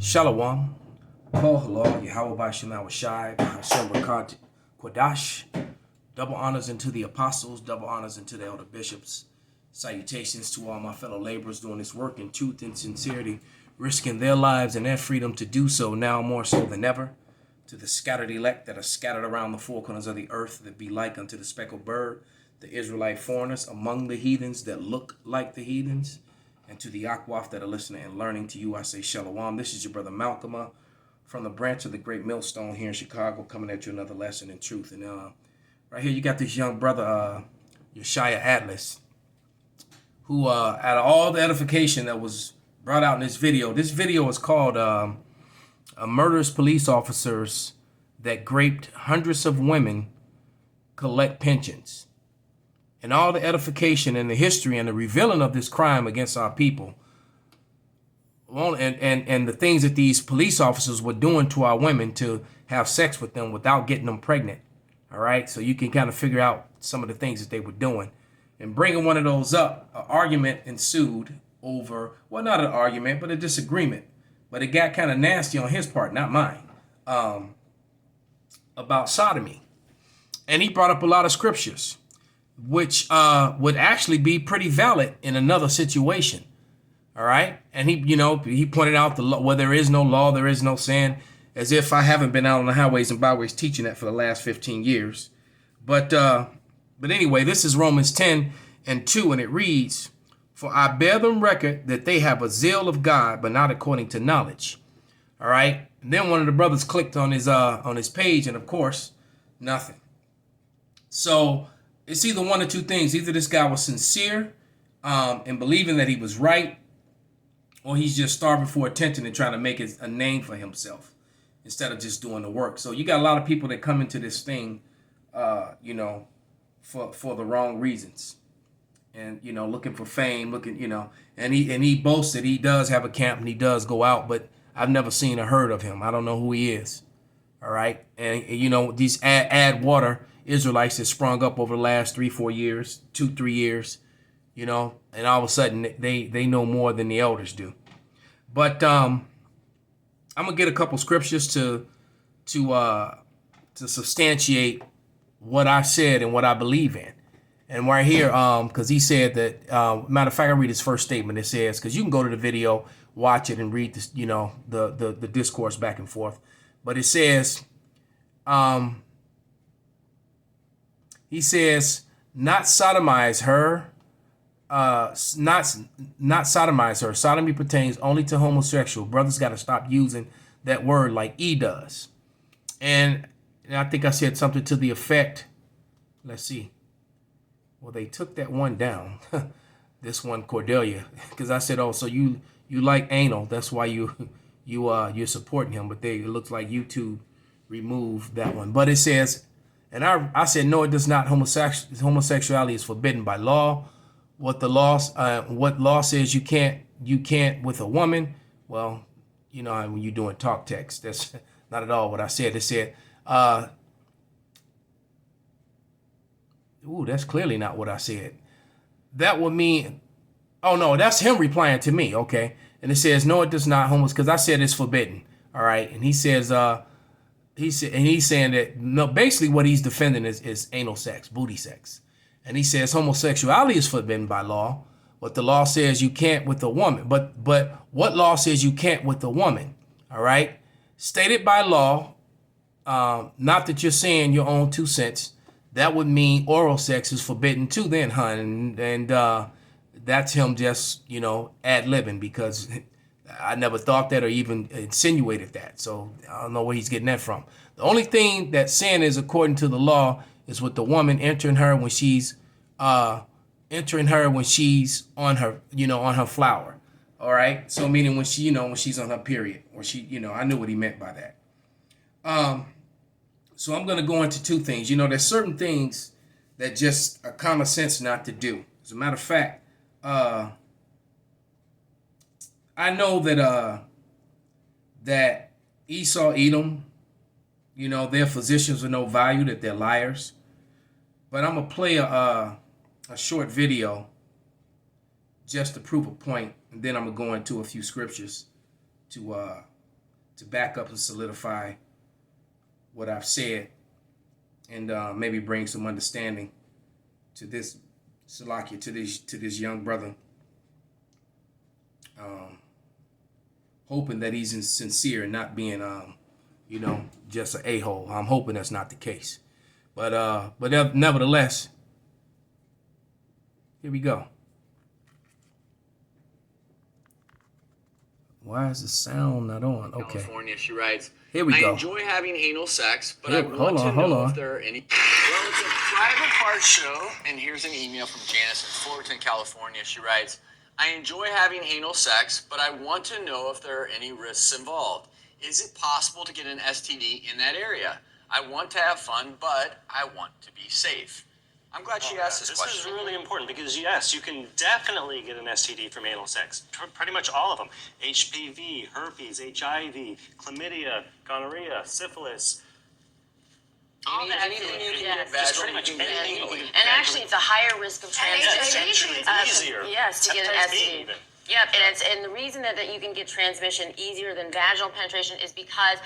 Shalom. Kohallah, Yahweh Yashiyah, Hashem Rakad Kwadash. Double honors into the apostles, double honors into the elder bishops. Salutations to all my fellow laborers doing this work in truth and sincerity, risking their lives and their freedom to do so now more so than ever. To the scattered elect that are scattered around the four corners of the earth, that be like unto the speckled bird, the Israelite foreigners among the heathens that look like the heathens. And to the Akwaf that are listening and learning, to you I say Shalom. This is your brother Malcolm from the branch of the Great Millstone here in Chicago, coming at you another lesson in truth. And right here you got this young brother, Yashiyah Atlas, who out of all the edification that was brought out in this video is called Murderous Police Officers That Raped Hundreds of Women Collect Pensions. And all the edification and the history and the revealing of this crime against our people, and the things that these police officers were doing to our women to have sex with them without getting them pregnant. All right, so you can kind of figure out some of the things that they were doing. And bringing one of those up, an argument ensued over, well, not an argument, but a disagreement. But it got kind of nasty on his part, not mine, about sodomy. And he brought up a lot of scriptures, which would actually be pretty valid in another situation. All right. And he pointed out the law, where there is no law, there is no sin, as if I haven't been out on the highways and byways teaching that for the last 15 years. But anyway, this is Romans 10:2, and it reads, "For I bear them record that they have a zeal of God, but not according to knowledge." All right. And then one of the brothers clicked on his page, and of course, nothing. So it's either one or two things. Either this guy was sincere in believing that he was right, or he's just starving for attention and trying to make a name for himself instead of just doing the work. So you got a lot of people that come into this thing, for the wrong reasons, and looking for fame, and he boasts that he does have a camp and he does go out, but I've never seen or heard of him. I don't know who he is. All right, and these add water Israelites that sprung up over the last 3-4 years, 2-3 years, and all of a sudden they know more than the elders do. But I'm gonna get a couple scriptures to substantiate what I said and what I believe in. And right here, because he said that, matter of fact, I read his first statement. It says, because you can go to the video, watch it, and read this, the discourse back and forth. But it says, he says, not sodomize her, not sodomize her. Sodomy pertains only to homosexual. Brothers got to stop using that word like he does. And I think I said something to the effect, let's see. Well, they took that one down, this one, Cordelia, because I said, oh, so you like anal. That's why you're supporting him. But it looks like YouTube removed that one. But it says, and I said, no, it does not. Homosexuality is forbidden by law. What law says you can't with a woman. Well, when you're doing talk text, that's not at all what I said. It said, that's clearly not what I said. That would mean, oh no, that's him replying to me. Okay. And it says, no, it does not, because I said it's forbidden. All right. And he says, he's saying that, no, basically what he's defending is anal sex, booty sex. And he says homosexuality is forbidden by law. What the law says you can't with a woman. But what law says you can't with a woman? All right. Stated by law, not that you're saying your own 2 cents. That would mean oral sex is forbidden too then, hun. And that's him just, ad-libbing, because I never thought that or even insinuated that. So I don't know where he's getting that from. The only thing that sin is according to the law is with the woman entering her when she's on her, on her flower. All right. So meaning when she, when she's on her period, or she, I knew what he meant by that. So I'm going to go into two things. There's certain things that just are common sense not to do. As a matter of fact, I know that Esau, Edom, their physicians are no value, that they're liars. But I'm going to play a short video just to prove a point, and then I'm going to go into a few scriptures to to back up and solidify what I've said, and maybe bring some understanding to this Salakia, to this young brother. Hoping that he's sincere and not being just an a-hole. I'm hoping that's not the case. But nevertheless, here we go. Why is the sound not on? Okay. California, she writes, here we go. I enjoy having anal sex, but I want to know if there are any... Well, it's a private part show, and here's an email from Janice in Fullerton, California. She writes, I enjoy having anal sex, but I want to know if there are any risks involved. Is it possible to get an STD in that area? I want to have fun, but I want to be safe. I'm glad she asked this question. This is really important because, yes, you can definitely get an STD from anal sex. Pretty much all of them. HPV, herpes, HIV, chlamydia, gonorrhea, syphilis. Anything you can get vaginally. And actually, it's a higher risk of transmission. It's easier. Yes, to get an Hepatitis B STD. even. Yep, and the reason that you can get transmission easier than vaginal penetration is because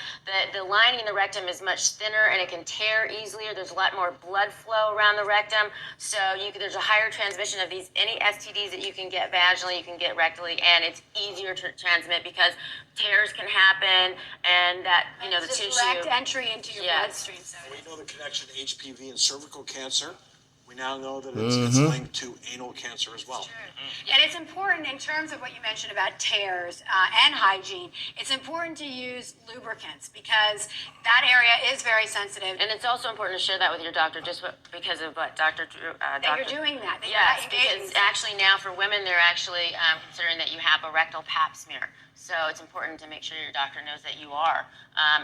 the lining in the rectum is much thinner and it can tear easier. There's a lot more blood flow around the rectum, so there's a higher transmission of any STDs that you can get vaginally, you can get rectally, and it's easier to transmit because tears can happen and that the tissue. Direct entry into your bloodstream. So we know the connection to HPV and cervical cancer. We now know that it's linked to anal cancer as well. And it's important in terms of what you mentioned about tears and hygiene. It's important to use lubricants because that area is very sensitive. And it's also important to share that with your doctor, just because of what Dr. Drew. That you're doing that. Yes, because actually now for women, they're actually considering that you have a rectal pap smear. So it's important to make sure your doctor knows that you are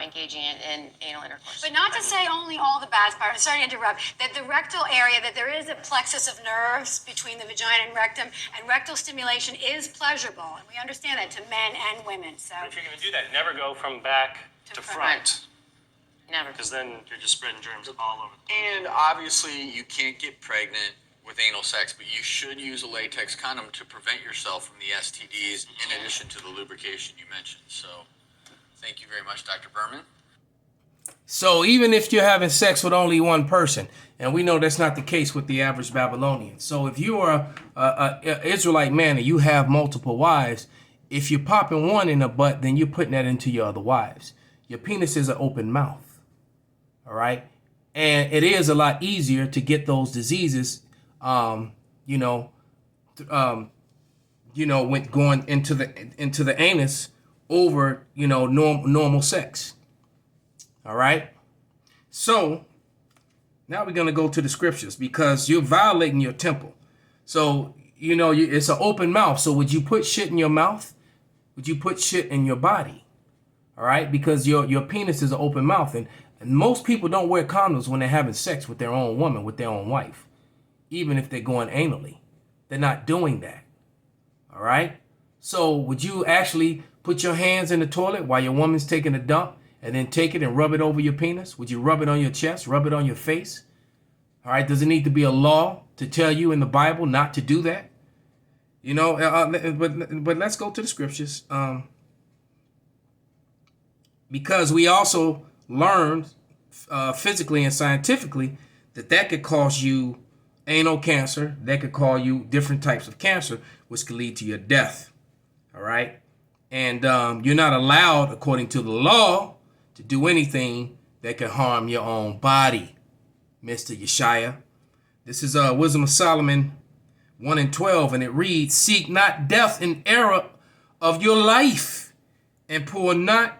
engaging in anal intercourse. But not to say only all the bad parts. Sorry to interrupt. That the rectal area, that there is a plexus of nerves between the vagina and rectum, and rectal stimulation is pleasurable, and we understand that to men and women. So But if you're going to do that, never go from back to front. Never. Because then you're just spreading germs all over the place. And obviously, you can't get pregnant with anal sex, but you should use a latex condom to prevent yourself from the STDs in addition to the lubrication you mentioned. So thank you very much, Dr. Berman. So even if you're having sex with only one person, and we know that's not the case with the average Babylonian. So if you are an Israelite man and you have multiple wives, if you're popping one in the butt, then you're putting that into your other wives. Your penis is an open mouth. All right. And it is a lot easier to get those diseases, when going into the anus over, normal sex. All right. So now we're going to go to the scriptures because you're violating your temple. So, it's an open mouth. So would you put shit in your mouth? Would you put shit in your body? All right. Because your penis is an open mouth. And most people don't wear condoms when they're having sex with their own woman, with their own wife. Even if they're going anally, they're not doing that. All right. So would you actually put your hands in the toilet while your woman's taking a dump and then take it and rub it over your penis? Would you rub it on your chest, rub it on your face? All right. Does it need to be a law to tell you in the Bible not to do that? But let's go to the scriptures. Because we also learned physically and scientifically that could cause you anal cancer, that could cause you different types of cancer, which could lead to your death. All right. And you're not allowed, according to the law, to do anything that can harm your own body, Mr. Yashiyah. This is Wisdom of Solomon 1:12, and it reads, seek not death in error of your life, and pour not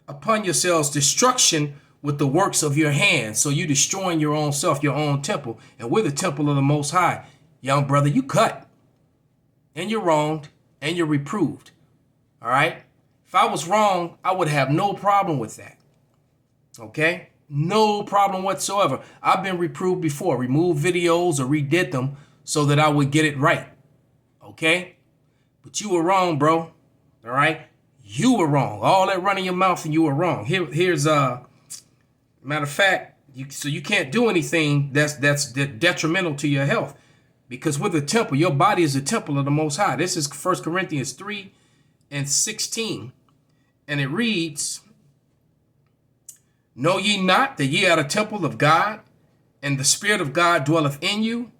upon yourselves destruction with the works of your hands. So you're destroying your own self, your own temple. And we're the temple of the Most High. Young brother, you cut. And you're wronged. And you're reproved. All right? If I was wrong, I would have no problem with that. Okay? No problem whatsoever. I've been reproved before. Removed videos or redid them so that I would get it right. Okay? But you were wrong, bro. All right? You were wrong. All that running your mouth and you were wrong. Here's matter of fact, you can't do anything that's detrimental to your health, because with the temple, your body is a temple of the Most High. This is 1 Corinthians 3:16, and it reads, Know ye not that ye are the temple of God, and the Spirit of God dwelleth in you?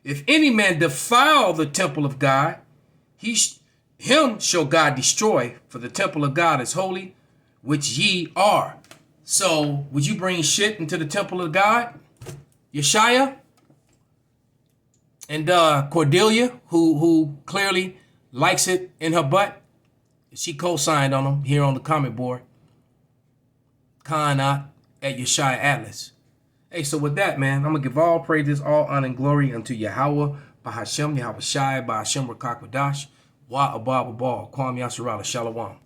If any man defile the temple of God, him shall God destroy, for the temple of God is holy, which ye are. So, would you bring shit into the temple of God? Yashiyah and Cordelia, who clearly likes it in her butt, she co-signed on them here on the comment board. Khanat at Yashiyah Atlas. Hey, so with that, man, I'm going to give all praises, all honor and glory unto Yahweh, Bahashem, Yahweh Shai, Bahashem Rakakwadash, Wa Abba Abba, Kwam Yasharala, Shalom.